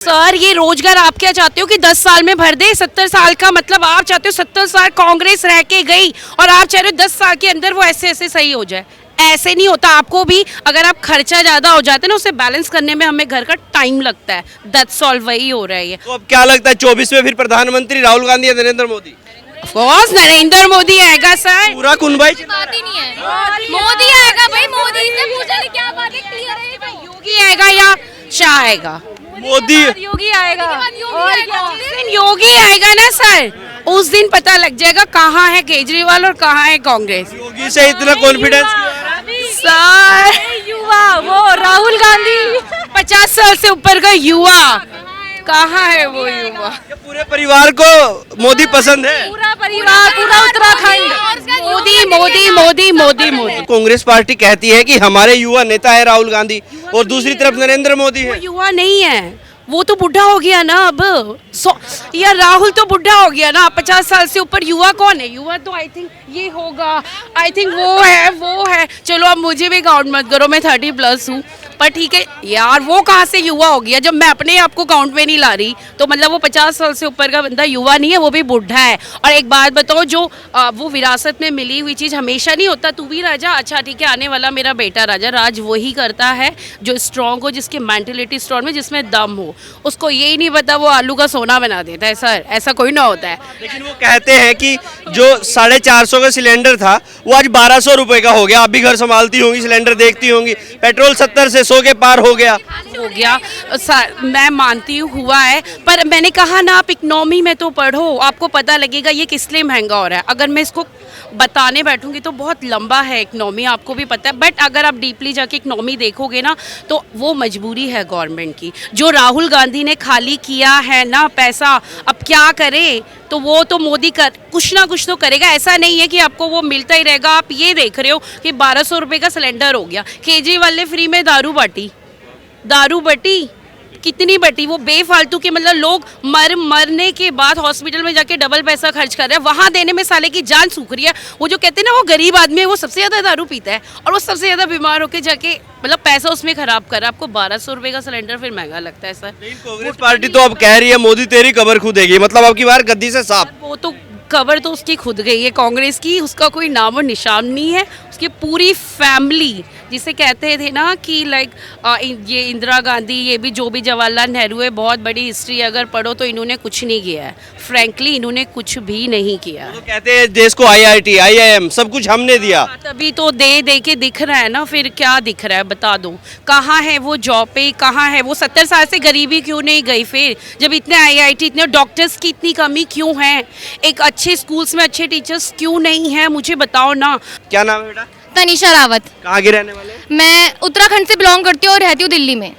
Sir ये रोजगार आप क्या चाहते हो कि 10 साल में भर दे? 70 साल का मतलब आप चाहते हो 70 साल कांग्रेस रह के गई और आप चाह रहे हो 10 साल के अंदर वो ऐसे ऐसे सही हो जाए। ऐसे नहीं होता। आपको भी अगर आप खर्चा ज्यादा हो जाता है ना, उसे बैलेंस करने में हमें घर का टाइम लगता है। दैट्स ऑल, वही हो रहा है ये। तो अब क्या लगता है 24 में फिर प्रधानमंत्री राहुल गांधी या नरेंद्र मोदी? ऑफ कोर्स नरेंद्र मोदी आएगा सर। पूरा कुनबाई बात ही नहीं है। मोदी आएगा भाई, मोदी से पूछा क्या बात है, क्लियर है। योगी आएगा या शाह आएगा? मोदी योगी आएगा और जिस दिन योगी आएगा ना सर, उस दिन पता लग जाएगा कहाँ है केजरीवाल और कहाँ है कांग्रेस। योगी से इतना कॉन्फिडेंस सर युवा वो राहुल गांधी 50 साल से ऊपर का युवा कहाँ है वो युवा? पूरे परिवार को मोदी पसंद है। पूरा परिवार, पूरा उत्तराखंड मोदी मोदी मोदी मोदी मोदी। कांग्रेस पार्टी कहती है कि हमारे युवा नेता है राहुल गांधी और दूसरी तरफ नरेंद्र मोदी वो है। युवा नहीं है, वो तो बुढ़ा हो गया ना अब। यार राहुल तो बुढ़ा हो गया ना। 50 साल से ऊपर युवा कौन है? युवा तो आई थिंक ये होगा, आई थिंक वो है। चलो अब मुझे भी काउंट मत करो, मैं 30+ हूँ, पर ठीक है यार। वो कहाँ से युवा हो गया जब मैं अपने आप को काउंट में नहीं ला रही? तो मतलब वो 50 साल से ऊपर का बंदा युवा नहीं है, वो भी बुढ़ा है। और एक बात बताओ, जो वो विरासत में मिली हुई चीज़ हमेशा नहीं होता। तू भी राजा, अच्छा ठीक है, आने वाला मेरा बेटा राजा। राज वही करता है जो स्ट्रांग हो, जिसकी मेंटलिटी स्ट्रांग में, जिसमें दम हो। उसको यही नहीं पता वो आलू का सोना बना देता है सर। ऐसा कोई ना होता है। लेकिन वो कहते हैं कि जो 450 का सिलेंडर था वो आज 1200 रुपए का हो गया। आप भी घर संभालती होंगी, सिलेंडर देखती होंगी। पेट्रोल 70 से 100 के पार हो गया। मैं मानती हूँ हुआ है, पर मैंने कहा ना आप इकोनॉमी में तो पढ़ो, आपको पता लगेगा ये किस लिए महंगा हो रहा है। अगर मैं इसको बताने बैठूंगी तो बहुत लंबा है इकोनॉमी, आपको भी पता है। बट अगर आप डीपली जाके इकोनॉमी देखोगे ना, तो वो मजबूरी है गवर्नमेंट की। जो राहुल गांधी ने खाली किया है ना पैसा, अब क्या करे? तो वो तो मोदी कुछ ना कुछ तो करेगा। ऐसा नहीं है कि आपको वो मिलता ही रहेगा। आप ये देख रहे हो कि 1200 रुपये का सिलेंडर हो गया। केजरीवाल ने फ्री में दारू बटी कितनी बटी? वो बेफालतू के, मतलब लोग मरने के बाद हॉस्पिटल में जाके डबल पैसा खर्च कर रहे हैं, वहाँ देने में साले की जान सूख रही है। वो जो कहते हैं ना वो गरीब आदमी है, वो सबसे ज़्यादा दारू पीता है और वो सबसे ज़्यादा बीमार होकर जाके मतलब पैसा उसमें खराब कर रहा है। आपको 1200 रुपये का सिलेंडर फिर महंगा लगता है सर। कांग्रेस पार्टी तो अब कह रही है मोदी तेरी कबर खुदेगी, मतलब अब की बार गद्दी से साफ। वो तो कबर तो उसकी खुद गई है कांग्रेस की, उसका कोई नाम और निशान नहीं है। उसकी पूरी फैमिली, जिसे कहते थे ना कि लाइक ये इंदिरा गांधी, ये भी जो भी जवाहरलाल नेहरू है, बहुत बड़ी हिस्ट्री अगर पढ़ो तो इन्होंने कुछ नहीं किया है। फ्रैंकली इन्होंने कुछ भी नहीं किया है। तो कहते हैं देश को IIT IIM सब कुछ हमने दिया। तभी तो दे के दिख रहा है ना। फिर क्या दिख रहा है बता दो? कहाँ है वो जॉब पे? कहाँ है वो? 70 साल से गरीबी क्यों नहीं गई फिर? जब इतने IIT, इतने डॉक्टर्स की इतनी कमी क्यों है? एक अच्छे स्कूल्स में अच्छे टीचर्स क्यों नहीं है? मुझे बताओ ना। क्या नाम है बेटा? तनिषा रावत। कहाँ के रहने वाले? मैं उत्तराखंड से बिलोंग करती हूँ और रहती हूँ दिल्ली में।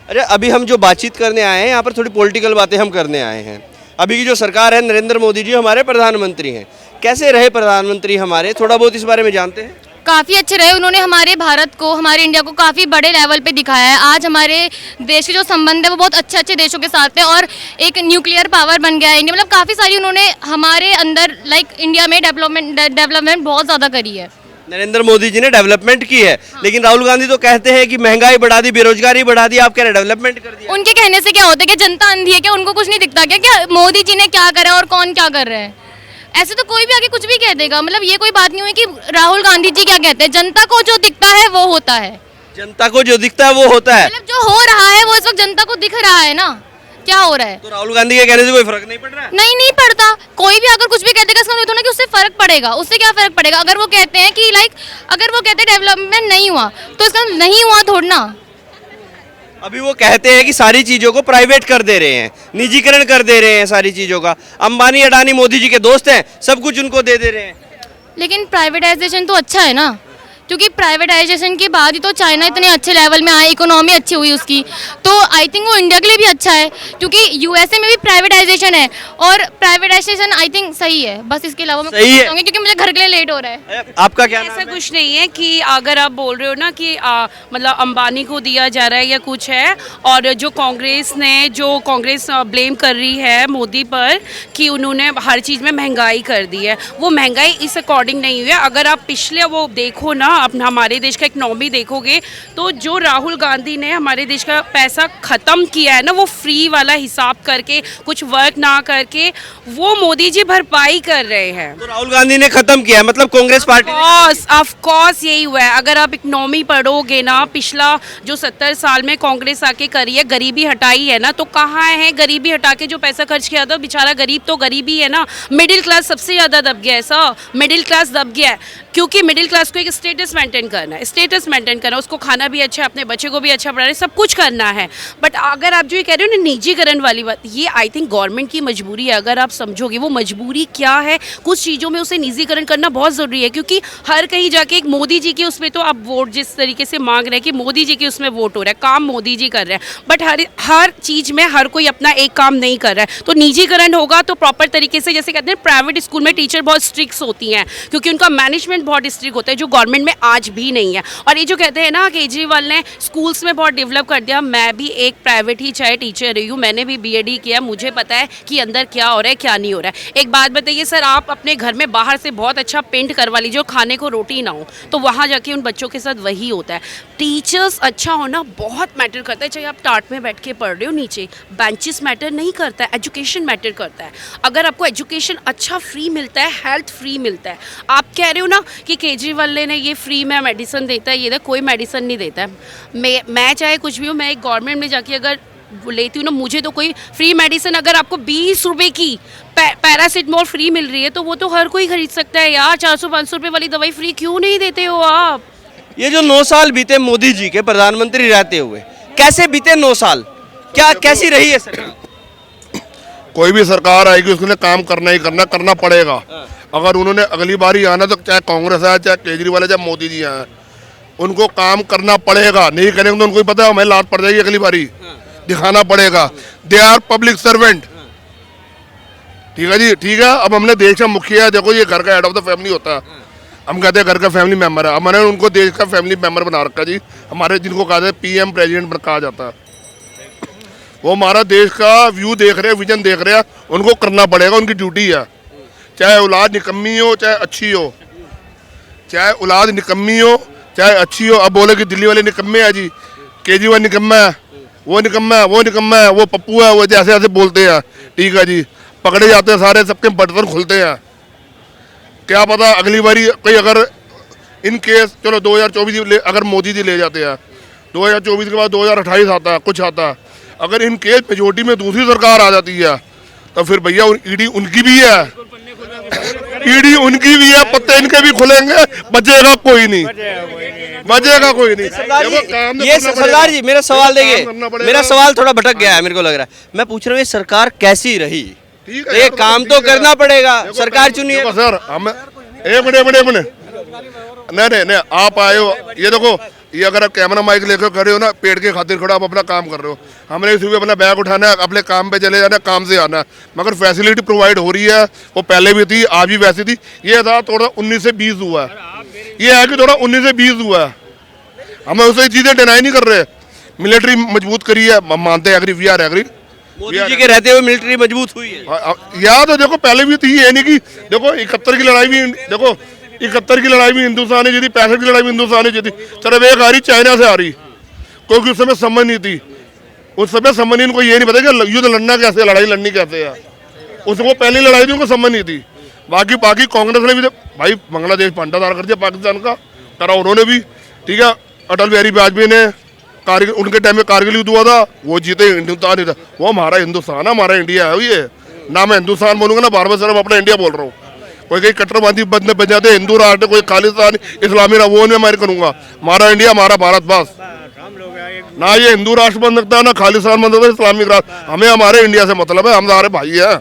अरे अभी हम जो बातचीत करने आए हैं यहाँ पर, थोड़ी पॉलिटिकल बातें हम करने आए हैं। अभी की जो सरकार है, नरेंद्र मोदी जी हमारे प्रधानमंत्री हैं। कैसे रहे प्रधानमंत्री हमारे? थोड़ा बहुत इस बारे में जानते हैं। काफ़ी अच्छे रहे। उन्होंने हमारे भारत को, हमारे इंडिया को काफ़ी बड़े लेवल पे दिखाया है। आज हमारे देश के जो संबंध है वो बहुत अच्छे अच्छे देशों के साथ है और एक न्यूक्लियर पावर बन गया है इंडिया। मतलब काफ़ी सारी उन्होंने हमारे अंदर लाइक इंडिया में डेवलपमेंट बहुत ज़्यादा करी है। नरेंद्र मोदी जी ने डेवलपमेंट की है। लेकिन राहुल गांधी तो कहते हैं कि महंगाई बढ़ा दी, बेरोजगारी बढ़ा दी। आप कह रहे डेवलपमेंट कर दिया। उनके कहने से क्या होता है कि जनता अंधी है क्या? उनको कुछ नहीं दिखता क्या मोदी जी ने क्या करा और कौन क्या कर रहा है? ऐसे तो कोई भी आगे कुछ भी कह देगा। मतलब ये कोई बात नहीं हुई कि राहुल गांधी जी क्या कहते हैं, जनता को जो दिखता है वो होता है। जनता को जो दिखता है वो होता है। मतलब जो हो रहा है वो इस वक्त जनता को दिख रहा है ना, क्या हो रहा है। तो राहुल गांधी के कहने से कोई फर्क नहीं पड़ रहा है? नहीं पड़ता। कोई भी अगर कुछ भी कह देगा इसका मतलब ना कि उससे फर्क पड़ेगा। उससे क्या फर्क पड़ेगा? अगर वो कहते हैं कि लाइक, अगर वो कहते हैं डेवलपमेंट नहीं हुआ तो इसका नहीं हुआ थोड़ा ना। अभी वो कहते हैं कि सारी चीजों को प्राइवेट कर दे रहे हैं, निजीकरण कर दे रहे हैं सारी चीजों का। अंबानी अडानी मोदी जी के दोस्त हैं, सब कुछ उनको दे रहे हैं। लेकिन प्राइवेटाइजेशन तो अच्छा है ना, क्योंकि प्राइवेटाइजेशन के बाद ही तो चाइना इतने अच्छे लेवल में आया, इकोनॉमी अच्छी हुई उसकी। तो आई थिंक वो इंडिया के लिए भी अच्छा है, क्योंकि USA में भी प्राइवेटाइजेशन है और प्राइवेटाइजेशन आई थिंक सही है। बस इसके अलावा मैं सही है, क्योंकि मुझे घर के लिए लेट हो रहा है। आपका क्या नाम ऐसा है? कुछ नहीं है कि अगर आप बोल रहे हो ना कि मतलब अंबानी को दिया जा रहा है या कुछ है, और जो कांग्रेस ब्लेम कर रही है मोदी पर कि उन्होंने हर चीज़ में महंगाई कर दी है, वो महंगाई इस अकॉर्डिंग नहीं हुई है। अगर आप पिछले वो देखो ना, अब हमारे देश का इकनॉमी देखोगे तो जो राहुल गांधी ने हमारे देश का पैसा ख़त्म किया है ना, वो फ्री वाला हिसाब करके कुछ वर्क ना करके वो मोदी जी भरपाई कर रहे हैं। तो राहुल गांधी ने खत्म किया है, मतलब कांग्रेस पार्टी ऑफ कोर्स यही हुआ है। अगर आप इकनॉमी पढ़ोगे ना, पिछला जो 70 साल में कांग्रेस आके करी है, गरीबी हटाई है ना, तो कहाँ है गरीबी हटा के जो पैसा खर्च किया था, बेचारा गरीब तो गरीबी है ना। मिडिल क्लास सबसे ज़्यादा दब गया है सर, मिडिल क्लास दब गया है, क्योंकि मिडिल क्लास को एक स्टेटस मेंटेन करना है, स्टेटस मेंटेन करना है, उसको खाना भी अच्छा है, अपने बच्चे को भी अच्छा पढ़ाना है, सब कुछ करना है। बट अगर आप जो ये कह रहे हो ना निजीकरण वाली बात, ये आई थिंक गवर्नमेंट की मजबूरी है। अगर आप समझोगे वो मजबूरी क्या है, कुछ चीज़ों में उसे निजीकरण करना बहुत ज़रूरी है, क्योंकि हर कहीं जाके एक मोदी जी के उसमें तो आप वोट जिस तरीके से मांग रहे हैं कि मोदी जी के उसमें वोट हो रहा है, काम मोदी जी कर रहे हैं, बट हर चीज़ में हर कोई अपना एक काम नहीं कर रहा है। तो निजीकरण होगा तो प्रॉपर तरीके से, जैसे कहते हैं प्राइवेट स्कूल में टीचर बहुत स्ट्रिक्ट होती हैं क्योंकि उनका मैनेजमेंट बहुत स्ट्रिक्ट होता है, जो गवर्नमेंट में आज भी नहीं है। और ये जो कहते हैं ना केजरीवाल ने स्कूल्स में बहुत डेवलप कर दिया, मैं भी एक प्राइवेट ही चाहे टीचर रही हूँ, मैंने भी बीएड किया, मुझे पता है कि अंदर क्या हो रहा है क्या नहीं हो रहा है। एक बात बताइए सर, आप अपने घर में बाहर से बहुत अच्छा पेंट करवा लीजिए, खाने को रोटी ना हो, तो वहाँ जाके उन बच्चों के साथ वही होता है। टीचर्स अच्छा होना बहुत मैटर करता है, चाहे आप टाट में बैठ के पढ़ रहे हो, नीचे बेंचेस मैटर नहीं करता है, एजुकेशन मैटर करता है। अगर आपको एजुकेशन अच्छा फ्री मिलता है, हेल्थ फ्री मिलता है, आप कह रहे हो ना कि केजरीवाल ने ये फ्री में मेडिसिन देता है, ये ना कोई मेडिसिन नहीं देता है। मैं चाहे कुछ भी हूँ, मैं एक गवर्नमेंट में जाके अगर लेती हूँ ना, मुझे तो कोई फ्री मेडिसिन, अगर आपको 20 रुपए की पैरासिटामोल फ्री मिल रही है तो वो तो हर कोई खरीद सकता है यार। 400-500 रुपए वाली दवाई फ्री क्यों नहीं देते हो आप? ये जो 9 साल बीते मोदी जी के प्रधानमंत्री रहते हुए, कैसे बीते 9 साल, क्या कैसी रही है सरकार? कोई भी सरकार आएगी उसके लिए काम करना ही करना पड़ेगा। अगर उन्होंने अगली बार ही आना तो चाहे कांग्रेस आए, चाहे केजरीवाल है, चाहे मोदी जी आए, उनको काम करना पड़ेगा। नहीं करेंगे तो उनको ही पता है हमें लात पड़ जाएगी, अगली बारी दिखाना पड़ेगा। दे आर पब्लिक सर्वेंट, ठीक है जी, ठीक है। अब हमने देश का मुखिया है, देखो ये घर का हेड ऑफ द फैमिली होता है, हम कहते हैं घर का फैमिली मेंबर है, हमने उनको देश का फैमिली मेंबर बना रखा जी। हमारे जिनको कहा जाता है पीएम प्रेसिडेंट कहा जाता है, वो हमारा देश का व्यू देख रहे हैं, विजन देख रहे हैं, उनको करना पड़ेगा, उनकी ड्यूटी है। चाहे औलाद निकम्मी हो चाहे अच्छी हो, चाहे औलाद निकम्मी हो चाहे अच्छी हो। अब बोले कि दिल्ली वाले निकम्मे है जी, केजरीवाल निकम्मा है, वो निकम्मा है, वो निकम्मा है, वो पप्पू है, वो जैसे ऐसे बोलते हैं, ठीक है जी। पकड़े जाते हैं सारे, सबके बर्तन खुलते हैं। क्या पता अगली बारी कोई अगर इन केस, चलो 2024 अगर मोदी जी ले जाते हैं, 2024 के बाद 2028 आता है, कुछ आता है, अगर इन केस मेजोरिटी में दूसरी सरकार आ जाती है तो फिर भैया ईडी उनकी भी है, ईडी उनकी भी है, पत्ते इनके भी खुलेंगे, बचेगा कोई नहीं, बचेगा कोई नहीं। ये सरदार जी मेरा सवाल देखिए, मेरा सवाल थोड़ा भटक गया है, मेरे को लग रहा है। मैं पूछ रहा हूँ ये सरकार कैसी रही? ये काम तो करना पड़ेगा, सरकार चुनी है सर। हम एक मिनट नहीं, आप आए हो, ये देखो, ये अगर आप कैमरा माइक लेकर खड़े हो ना, पेड़ के खातिर खड़ा, आप अपना काम कर रहे हो, हमने सुबह अपना बैग उठाना है, अपने काम पे चले जाना, काम से आना है, मगर फैसिलिटी प्रोवाइड हो रही है, वो पहले भी थी, आज भी वैसी थी। ये था थोड़ा 19 से 20 हुआ है, ये है कि थोड़ा 19 से 20 हुआ है, हम उसे चीज़ें डिनाई नहीं कर रहे। मिलिट्री मजबूत करी है, हम मानते हैं, agree, we are agree. Modi ji के रहते हुए मिलिट्री मजबूत हुई है। याद है, देखो पहले भी थी, ये नहीं कि देखो 71 की लड़ाई भी, देखो 71 की लड़ाई भी हिंदुस्तान ने जीती, 65 की लड़ाई भी हिंदुस्तान ने जीती, सिर्फ एक आ रही चाइना से आ रही, क्योंकि उस समय समझ नहीं थी, उस समय समझ नहीं, उनको ये नहीं पता कि युद्ध लड़ना कैसे है, लड़ाई लड़नी कैसे है। उसको पहली लड़ाई थी, उनको समझ नहीं थी। बाकी कांग्रेस ने भी भाई बांग्लादेश पंडादार कर दिया पाकिस्तान का, करा उन्होंने भी, ठीक है। अटल बिहारी वाजपेयी ने कारगिल, उनके टाइम में कारगिल युद्ध हुआ था, वो जीते, हिंदुस्तान ही था। वो हमारा हिंदुस्तान है, हमारा इंडिया है। ये ना मैं हिंदुस्तान बोलूँगा ना बार बार सिर्फ अपना इंडिया बोल रहा हूँ। कोई कहीं कट्टरपंथी बंदे बन जाते हिंदू राष्ट्र, कोई खालिस्तान इस्लामी ना, वो नहीं मैं करूँगा। हमारा इंडिया, हमारा भारत, बस। ना ये हिंदू राष्ट्र बन सकता है, ना खालिस्तान बन सकता है, इस्लामिक राष्ट्र। हमें हमारे इंडिया से मतलब है, हम हमारे भाई हैं।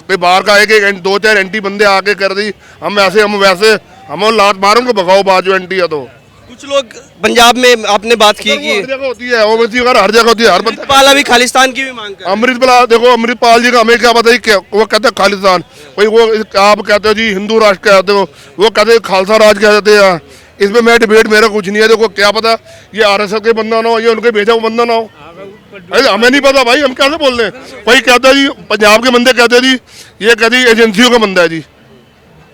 कोई बाहर का एक 2-4 एंटी बंदे आके कर दी, हम ऐसे हम वैसे, हम लात मारूंगे, भगाओ बात जो एंटी है। तो कुछ लोग पंजाब में आपने बात की कि हर जगह होती है, ओवैसी वगैरह हर जगह होती है, हर बंदा। अमृतपाल अभी खालिस्तान की भी मांग कर। अमृतपाल, देखो अमृतपाल जी का हमें क्या पता है, वो कहते हैं खालिस्तान, कोई वो आप कहते हो जी हिंदू राष्ट्र कहते हो, वो कहते हैं खालसा राज कहते हैं। इसमें मैं डिबेट, मेरा कुछ नहीं है। देखो क्या पता ये आरएसएस के बंदा ना हो, ये उनके भेजा हुआ बंदा ना हो, हमें नहीं पता भाई, हम कैसे बोल रहे हैं। भाई कहते हैं जी पंजाब के बंदे कहते हैं जी, ये कहते एजेंसियों का बंदा है जी,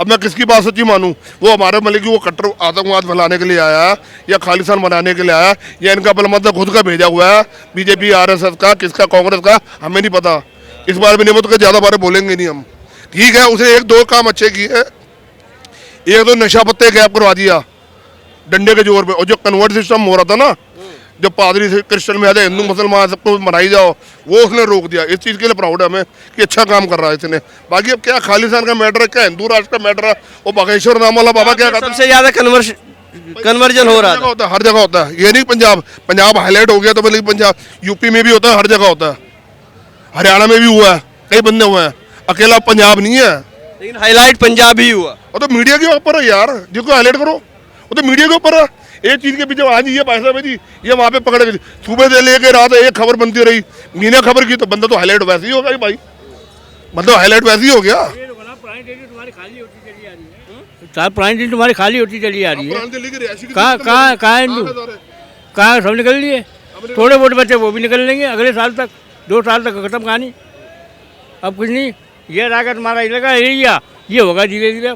अब मैं किसकी बात सच्ची मानूं? वो हमारे मतलब कि वो कट्टर आतंकवाद फैलाने के लिए आया है या खालिस्तान बनाने के लिए आया या इनका बल मतलब खुद का भेजा हुआ है, बीजेपी आरएसएस का, किसका, कांग्रेस का, हमें नहीं पता। इस बारे में नहीं तो ज़्यादा बारे बोलेंगे नहीं हम। ठीक है, उसे एक दो काम अच्छे किए। एक तो नशा पत्ते गैप करवा दिया डंडे के जोर पे, और जो कन्वर्ट सिस्टम हो रहा था ना, जो पादरी से क्रिश्चियन में आते हिंदू मुसलमान सबको मनाई जाओ, वो उसने रोक दिया। इस चीज़ के लिए प्राउड है हमें कि अच्छा काम कर रहा है इसने। बाकी अब क्या खालिस्तान का मैटर है, क्या हिंदू राष्ट्र का मैटर है, वो बागेश्वर नाम वाला बाबा क्या कहता है, सबसे ज्यादा कन्वर्जन हो रहा था। होता है, हर जगह होता है। ये नहीं पंजाब हाईलाइट हो गया तो बल्कि पंजाब, यूपी में भी होता है, हर जगह होता है, हरियाणा में भी हुआ है, कई बंदे हुए हैं, अकेला पंजाब नहीं है। लेकिन हाईलाइट पंजाब ही हुआ। वो तो मीडिया के ऊपर है यार, जिसको हाईलाइट करो वो तो मीडिया के ऊपर है। एक चीज के पीछे आज ये भाई साहब है जी, ये वहाँ पे पकड़े गए, सुबह से लेके रात एक खबर बनती रही, मीना खबर की, तो बंदा तो हाईलाइट वैसे ही होगा ही भाई, मतलब हाईलाइट वैसे ही हो गया। पुरानी डेली तुम्हारी खाली होती चली आ रही है, पुरानी डेली तुम्हारी खाली होती चली आ रही है। कहाँ हिंदू, कहाँ सब निकल लिए, थोड़े बहुत बच्चे वो भी निकल लेंगे अगले साल तक, 2 साल तक खत्म कहानी। अब कुछ नहीं, ये रहा तुम्हारा इलाका एरिया, ये होगा धीरे धीरे।